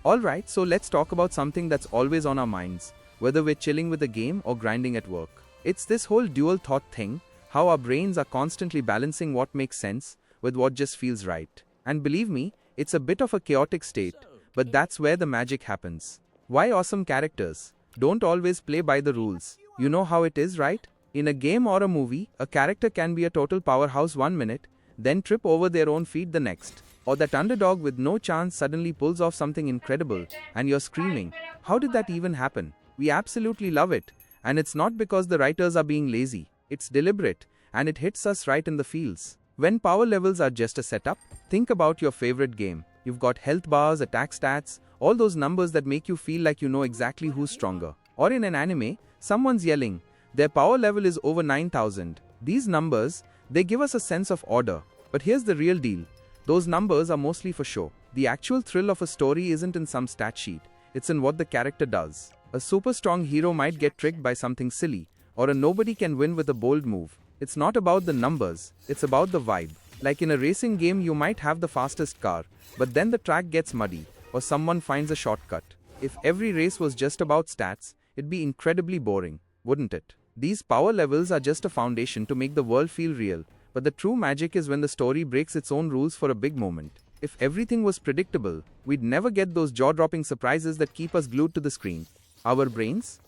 Alright, so let's talk about something that's always on our minds, whether we're chilling with a game or grinding at work. It's this whole dual thought thing, how our brains are constantly balancing what makes sense with what just feels right. And believe me, it's a bit of a chaotic state, but that's where the magic happens. Why awesome characters don't always play by the rules? You know how it is, right? In a game or a movie, a character can be a total powerhouse 1 minute, then trip over their own feet the next. Or that underdog with no chance suddenly pulls off something incredible, and you're screaming, how did that even happen? We absolutely love it. And it's not because the writers are being lazy, it's deliberate, and it hits us right in the feels. When power levels are just a setup, think about your favorite game. You've got health bars, attack stats, all those numbers that make you feel like you know exactly who's stronger. Or in an anime, someone's yelling, their power level is over 9,000. These numbers, they give us a sense of order. But here's the real deal. Those numbers are mostly for show. The actual thrill of a story isn't in some stat sheet, it's in what the character does. A super strong hero might get tricked by something silly, or a nobody can win with a bold move. It's not about the numbers, it's about the vibe. Like in a racing game, you might have the fastest car, but then the track gets muddy, or someone finds a shortcut. If every race was just about stats, it'd be incredibly boring, wouldn't it? These power levels are just a foundation to make the world feel real. But the true magic is when the story breaks its own rules for a big moment. If everything was predictable, we'd never get those jaw-dropping surprises that keep us glued to the screen. Our brains?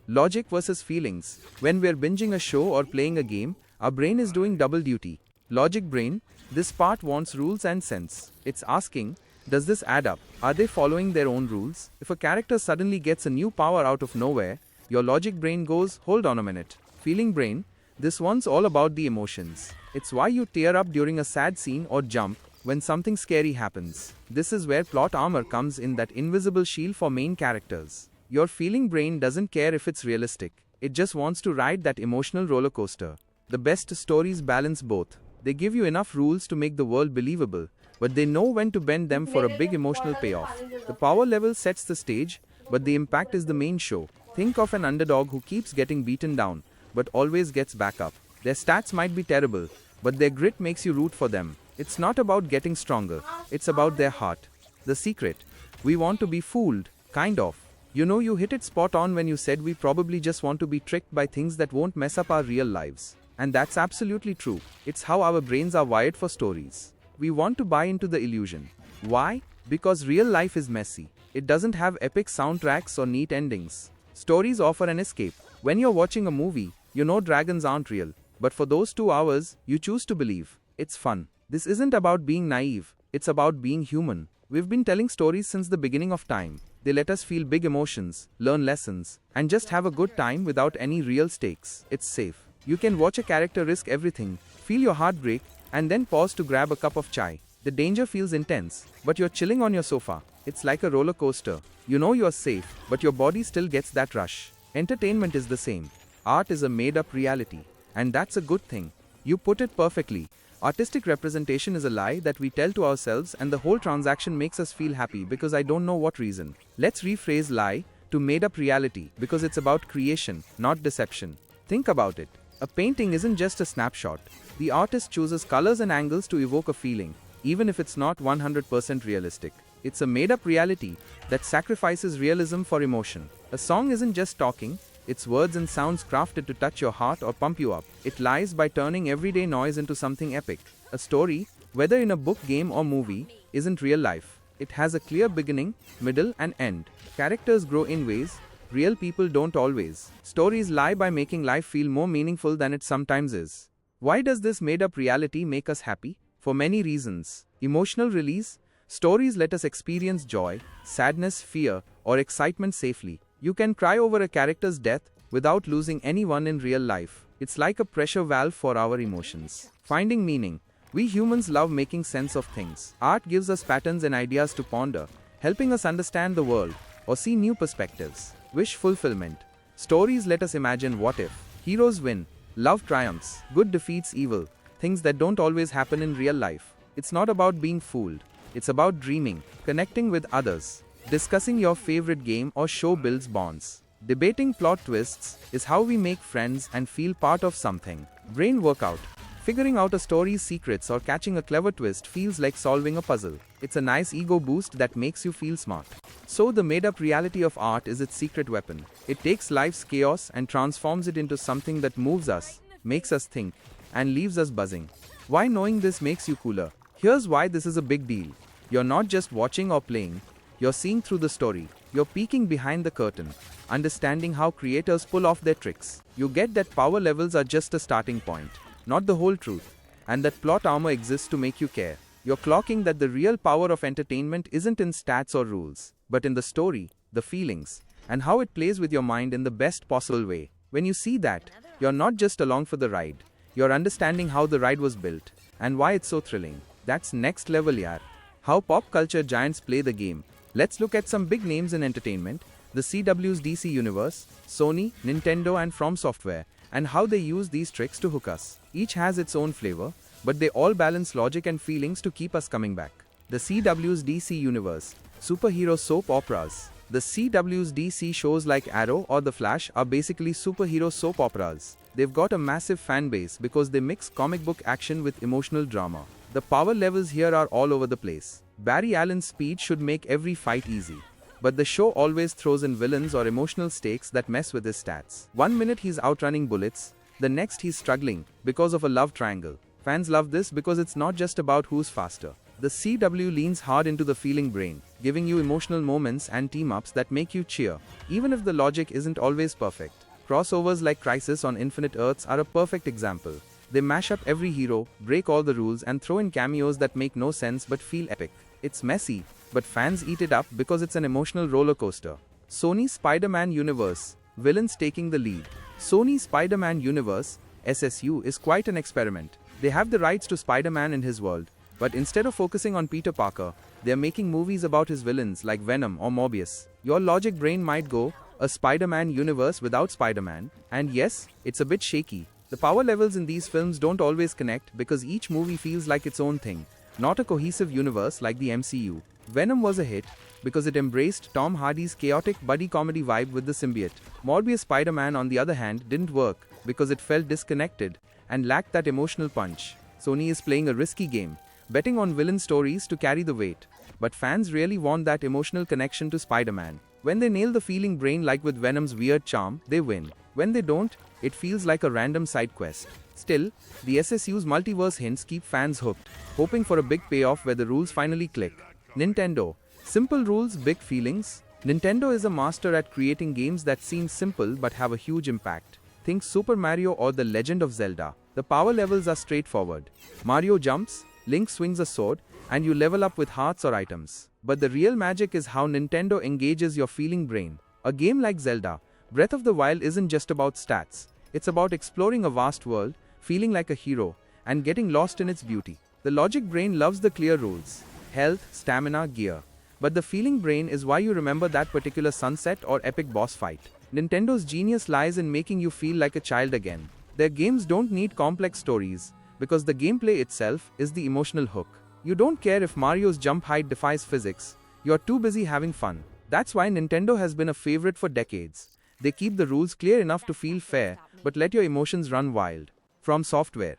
Logic versus feelings. When we're binging a show or playing a game, our brain is doing double duty. Logic brain, this part wants rules and sense. It's asking, does this add up? Are they following their own rules? If a character suddenly gets a new power out of nowhere, your logic brain goes, hold on a minute. Feeling brain, this one's all about the emotions. It's why you tear up during a sad scene or jump when something scary happens. This is where plot armor comes in, that invisible shield for main characters. Your feeling brain doesn't care if it's realistic. It just wants to ride that emotional roller coaster. The best stories balance both. They give you enough rules to make the world believable, but they know when to bend them for a big emotional payoff. The power level sets the stage, but the impact is the main show. Think of an underdog who keeps getting beaten down, but always gets back up. Their stats might be terrible, but their grit makes you root for them. It's not about getting stronger, it's about their heart. The secret. We want to be fooled, kind of. You know, you hit it spot on when you said we probably just want to be tricked by things that won't mess up our real lives. And that's absolutely true. It's how our brains are wired for stories. We want to buy into the illusion. Why? Because real life is messy. It doesn't have epic soundtracks or neat endings. Stories offer an escape. When you're watching a movie, you know dragons aren't real. But for those 2 hours, you choose to believe. It's fun. This isn't about being naive, it's about being human. We've been telling stories since the beginning of time. They let us feel big emotions, learn lessons, and just have a good time without any real stakes. It's safe. You can watch a character risk everything, feel your heart break, and then pause to grab a cup of chai. The danger feels intense, but you're chilling on your sofa. It's like a roller coaster. You know you're safe, but your body still gets that rush. Entertainment is the same. Art is a made-up reality. And that's a good thing. You put it perfectly. Artistic representation is a lie that we tell to ourselves, and the whole transaction makes us feel happy because I don't know what reason. Let's rephrase lie to made-up reality, because it's about creation, not deception. Think about it. A painting isn't just a snapshot. The artist chooses colors and angles to evoke a feeling, even if it's not 100% realistic. It's a made-up reality that sacrifices realism for emotion. A song isn't just talking. It's words and sounds crafted to touch your heart or pump you up. It lies by turning everyday noise into something epic. A story, whether in a book, game, or movie, isn't real life. It has a clear beginning, middle, and end. Characters grow in ways real people don't always. Stories lie by making life feel more meaningful than it sometimes is. Why does this made-up reality make us happy? For many reasons. Emotional release. Stories let us experience joy, sadness, fear, or excitement safely. You can cry over a character's death without losing anyone in real life. It's like a pressure valve for our emotions. Finding meaning. We humans love making sense of things. Art gives us patterns and ideas to ponder, helping us understand the world or see new perspectives. Wish fulfillment. Stories let us imagine what if. Heroes win. Love triumphs. Good defeats evil. Things that don't always happen in real life. It's not about being fooled. It's about dreaming, connecting with others. Discussing your favorite game or show builds bonds. Debating plot twists is how we make friends and feel part of something. Brain workout. Figuring out a story's secrets or catching a clever twist feels like solving a puzzle. It's a nice ego boost that makes you feel smart. So the made-up reality of art is its secret weapon. It takes life's chaos and transforms it into something that moves us, makes us think, and leaves us buzzing. Why knowing this makes you cooler? Here's why this is a big deal. You're not just watching or playing, you're seeing through the story. You're peeking behind the curtain, understanding how creators pull off their tricks. You get that power levels are just a starting point, not the whole truth, and that plot armor exists to make you care. You're clocking that the real power of entertainment isn't in stats or rules, but in the story, the feelings, and how it plays with your mind in the best possible way. When you see that, you're not just along for the ride, you're understanding how the ride was built, and why it's so thrilling. That's next level yaar. How pop culture giants play the game. Let's look at some big names in entertainment, the CW's DC Universe, Sony, Nintendo and From Software, and how they use these tricks to hook us. Each has its own flavor, but they all balance logic and feelings to keep us coming back. The CW's DC Universe, superhero soap operas. The CW's DC shows like Arrow or The Flash are basically superhero soap operas. They've got a massive fan base because they mix comic book action with emotional drama. The power levels here are all over the place. Barry Allen's speed should make every fight easy. But the show always throws in villains or emotional stakes that mess with his stats. One minute he's outrunning bullets, the next he's struggling because of a love triangle. Fans love this because it's not just about who's faster. The CW leans hard into the feeling brain, giving you emotional moments and team-ups that make you cheer, even if the logic isn't always perfect. Crossovers like Crisis on Infinite Earths are a perfect example. They mash up every hero, break all the rules and throw in cameos that make no sense but feel epic. It's messy, but fans eat it up because it's an emotional roller coaster. Sony Spider-Man Universe, villains taking the lead. Sony Spider-Man Universe, SSU, is quite an experiment. They have the rights to Spider-Man in his world, but instead of focusing on Peter Parker, they're making movies about his villains like Venom or Morbius. Your logic brain might go, a Spider-Man universe without Spider-Man, and yes, it's a bit shaky. The power levels in these films don't always connect because each movie feels like its own thing, not a cohesive universe like the MCU. Venom was a hit because it embraced Tom Hardy's chaotic buddy comedy vibe with the symbiote. Morbius Spider-Man, on the other hand, didn't work because it felt disconnected and lacked that emotional punch. Sony is playing a risky game, betting on villain stories to carry the weight. But fans really want that emotional connection to Spider-Man. When they nail the feeling brain like with Venom's weird charm, they win. When they don't, it feels like a random side quest. Still, the SSU's multiverse hints keep fans hooked, hoping for a big payoff where the rules finally click. Nintendo. Simple rules, big feelings. Nintendo is a master at creating games that seem simple but have a huge impact. Think Super Mario or The Legend of Zelda. The power levels are straightforward. Mario jumps, Link swings a sword, and you level up with hearts or items. But the real magic is how Nintendo engages your feeling brain. A game like Zelda, Breath of the Wild isn't just about stats. It's about exploring a vast world, feeling like a hero, and getting lost in its beauty. The logic brain loves the clear rules: health, stamina, gear. But the feeling brain is why you remember that particular sunset or epic boss fight. Nintendo's genius lies in making you feel like a child again. Their games don't need complex stories, because the gameplay itself is the emotional hook. You don't care if Mario's jump height defies physics, you're too busy having fun. That's why Nintendo has been a favorite for decades. They keep the rules clear enough to feel fair, but let your emotions run wild. From Software.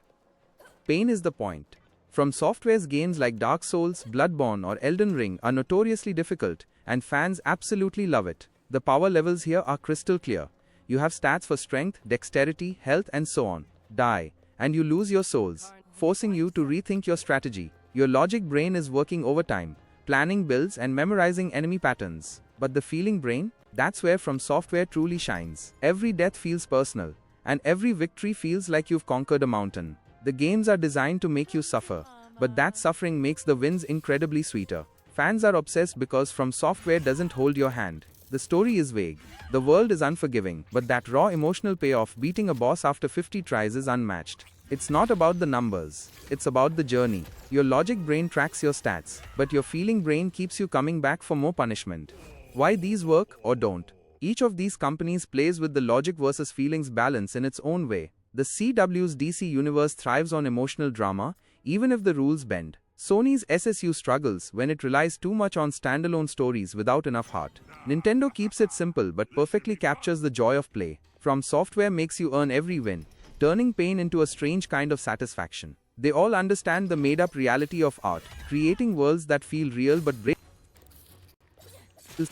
Pain is the point. From Software's games like Dark Souls, Bloodborne or Elden Ring are notoriously difficult, and fans absolutely love it. The power levels here are crystal clear. You have stats for strength, dexterity, health and so on. Die, and you lose your souls, forcing you to rethink your strategy. Your logic brain is working overtime, planning builds and memorizing enemy patterns. But the feeling brain? That's where From Software truly shines. Every death feels personal, and every victory feels like you've conquered a mountain. The games are designed to make you suffer, but that suffering makes the wins incredibly sweeter. Fans are obsessed because From Software doesn't hold your hand. The story is vague, the world is unforgiving, but that raw emotional payoff beating a boss after 50 tries is unmatched. It's not about the numbers, it's about the journey. Your logic brain tracks your stats, but your feeling brain keeps you coming back for more punishment. Why these work or don't? Each of these companies plays with the logic versus feelings balance in its own way. The CW's DC Universe thrives on emotional drama, even if the rules bend. Sony's SSU struggles when it relies too much on standalone stories without enough heart. Nintendo keeps it simple but perfectly captures the joy of play. From Software makes you earn every win, turning pain into a strange kind of satisfaction. They all understand the made-up reality of art, creating worlds that feel real but break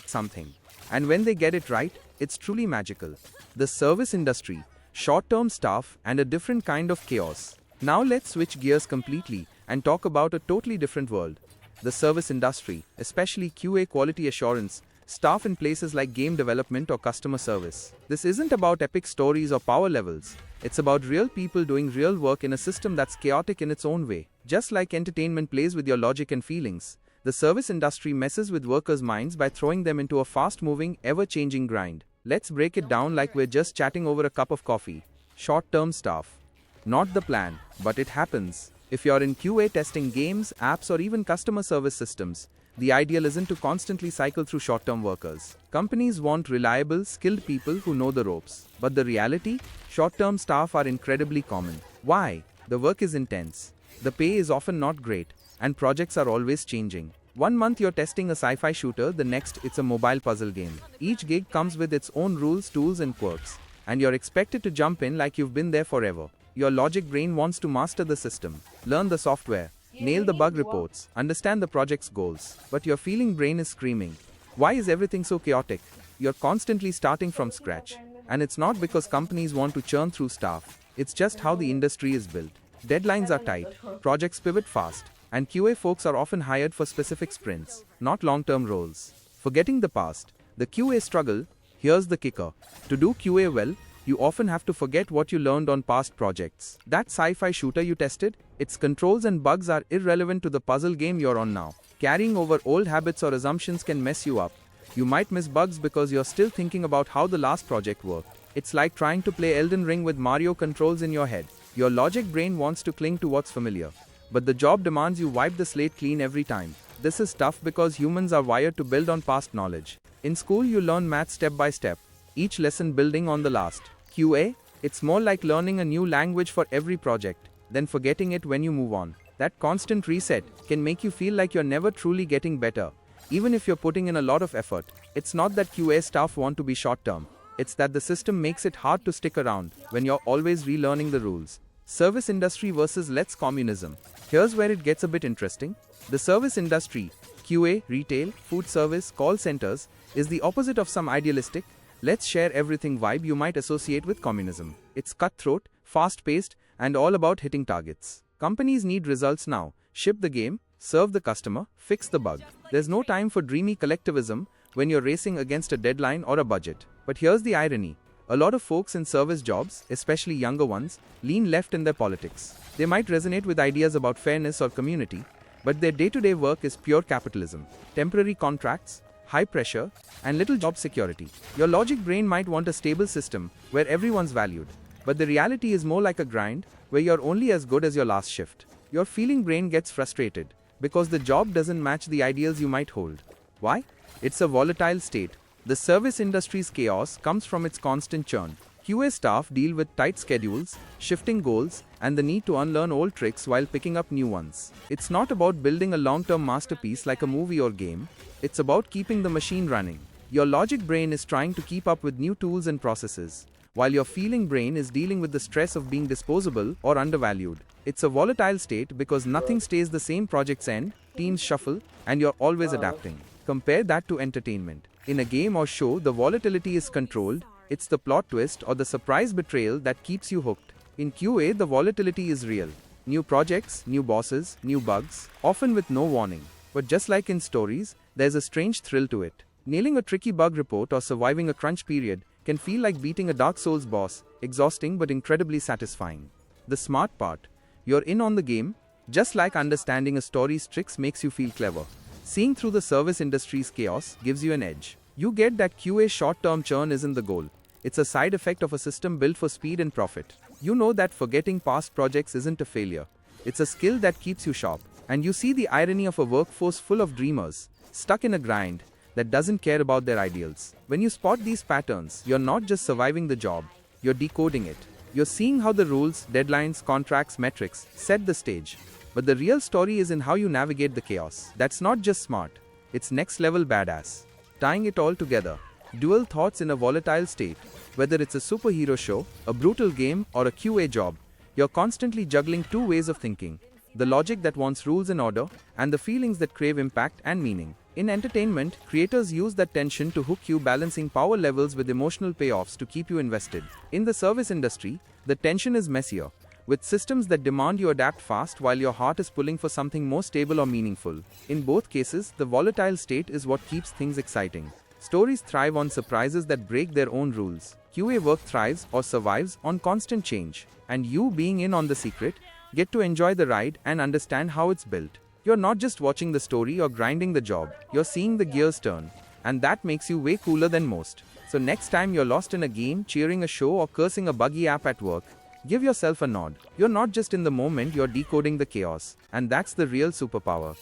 something. And when they get it right, it's truly magical. The service industry, short-term staff, and a different kind of chaos. Now let's switch gears completely and talk about a totally different world. The service industry, especially QA quality assurance, staff in places like game development or customer service. This isn't about epic stories or power levels. It's about real people doing real work in a system that's chaotic in its own way. Just like entertainment plays with your logic and feelings, the service industry messes with workers' minds by throwing them into a fast-moving, ever-changing grind. Let's break it down like we're just chatting over a cup of coffee. Short-term staff. Not the plan, but it happens. If you're in QA testing games, apps, or even customer service systems, the ideal isn't to constantly cycle through short-term workers. Companies want reliable, skilled people who know the ropes. But the reality? Short-term staff are incredibly common. Why? The work is intense. The pay is often not great, and projects are always changing. One month you're testing a sci-fi shooter, the next it's a mobile puzzle game. Each gig comes with its own rules, tools, and quirks, and you're expected to jump in like you've been there forever. Your logic brain wants to master the system, learn the software, nail the bug reports, understand the project's goals. But your feeling brain is screaming, why is everything so chaotic? You're constantly starting from scratch. And it's not because companies want to churn through staff, it's just how the industry is built. Deadlines are tight, projects pivot fast, and QA folks are often hired for specific sprints, not long-term roles. Forgetting the past, the QA struggle, here's the kicker. To do QA well, you often have to forget what you learned on past projects. That sci-fi shooter you tested, its controls and bugs are irrelevant to the puzzle game you're on now. Carrying over old habits or assumptions can mess you up. You might miss bugs because you're still thinking about how the last project worked. It's like trying to play Elden Ring with Mario controls in your head. Your logic brain wants to cling to what's familiar, but the job demands you wipe the slate clean every time. This is tough because humans are wired to build on past knowledge. In school you learn math step by step, each lesson building on the last. QA? It's more like learning a new language for every project, then forgetting it when you move on. That constant reset can make you feel like you're never truly getting better, even if you're putting in a lot of effort. It's not that QA staff want to be short-term, it's that the system makes it hard to stick around when you're always relearning the rules. Service industry versus let's communism. Here's where it gets a bit interesting. The service industry, QA, retail, food service, call centers, is the opposite of some idealistic, let's share everything vibe you might associate with communism. It's cutthroat, fast-paced, and all about hitting targets. Companies need results now. Ship the game, serve the customer, fix the bug. There's no time for dreamy collectivism when you're racing against a deadline or a budget. But here's the irony. A lot of folks in service jobs, especially younger ones, lean left in their politics. They might resonate with ideas about fairness or community, but their day-to-day work is pure capitalism. Temporary contracts, high pressure, and little job security. Your logic brain might want a stable system where everyone's valued, but the reality is more like a grind where you're only as good as your last shift. Your feeling brain gets frustrated because the job doesn't match the ideals you might hold. Why? It's a volatile state. The service industry's chaos comes from its constant churn. QA staff deal with tight schedules, shifting goals, and the need to unlearn old tricks while picking up new ones. It's not about building a long-term masterpiece like a movie or game, it's about keeping the machine running. Your logic brain is trying to keep up with new tools and processes, while your feeling brain is dealing with the stress of being disposable or undervalued. It's a volatile state because nothing stays the same. Projects end, teams shuffle, and you're always adapting. Compare that to entertainment. In a game or show, the volatility is controlled. It's the plot twist or the surprise betrayal that keeps you hooked. In QA, the volatility is real. New projects, new bosses, new bugs, often with no warning. But just like in stories, there's a strange thrill to it. Nailing a tricky bug report or surviving a crunch period can feel like beating a Dark Souls boss, exhausting but incredibly satisfying. The smart part, you're in on the game, just like understanding a story's tricks makes you feel clever. Seeing through the service industry's chaos gives you an edge. You get that QA short-term churn isn't the goal. It's a side effect of a system built for speed and profit. You know that forgetting past projects isn't a failure. It's a skill that keeps you sharp. And you see the irony of a workforce full of dreamers, stuck in a grind, that doesn't care about their ideals. When you spot these patterns, you're not just surviving the job, you're decoding it. You're seeing how the rules, deadlines, contracts, metrics set the stage. But the real story is in how you navigate the chaos. That's not just smart, it's next level badass. Tying it all together, Dual thoughts in a volatile state. Whether it's a superhero show, a brutal game, or a QA job, you're constantly juggling two ways of thinking: the logic that wants rules and order, and the feelings that crave impact and meaning. In entertainment, creators use that tension to hook you, balancing power levels with emotional payoffs to keep you invested. In the service industry, the tension is messier, with systems that demand you adapt fast while your heart is pulling for something more stable or meaningful. In both cases, the volatile state is what keeps things exciting. Stories thrive on surprises that break their own rules. QA work thrives or survives on constant change. And you, being in on the secret, get to enjoy the ride and understand how it's built. You're not just watching the story or grinding the job, you're seeing the gears turn. And that makes you way cooler than most. So next time you're lost in a game, cheering a show, or cursing a buggy app at work, give yourself a nod. You're not just in the moment, you're decoding the chaos. And that's the real superpower.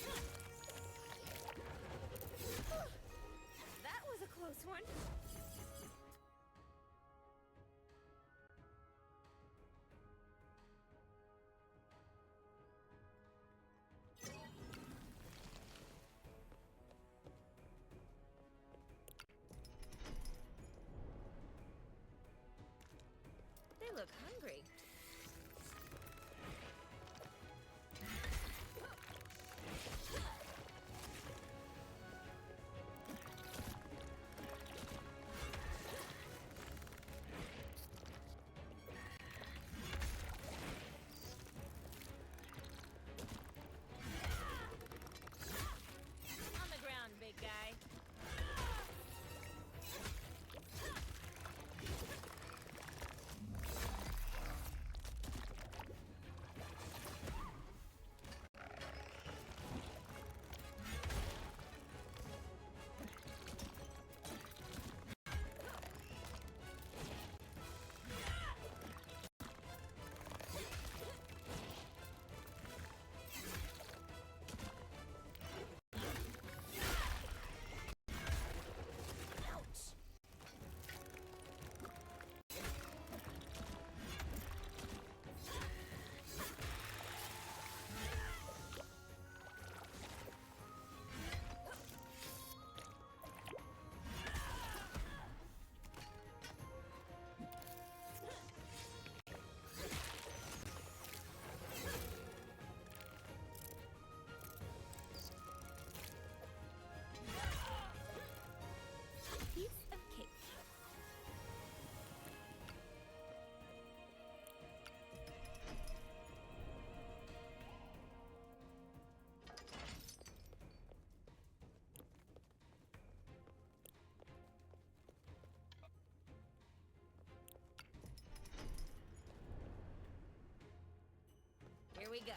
That was a close one. They look hungry. On the ground, big guy. Ouch. Piece of cake. Here we go.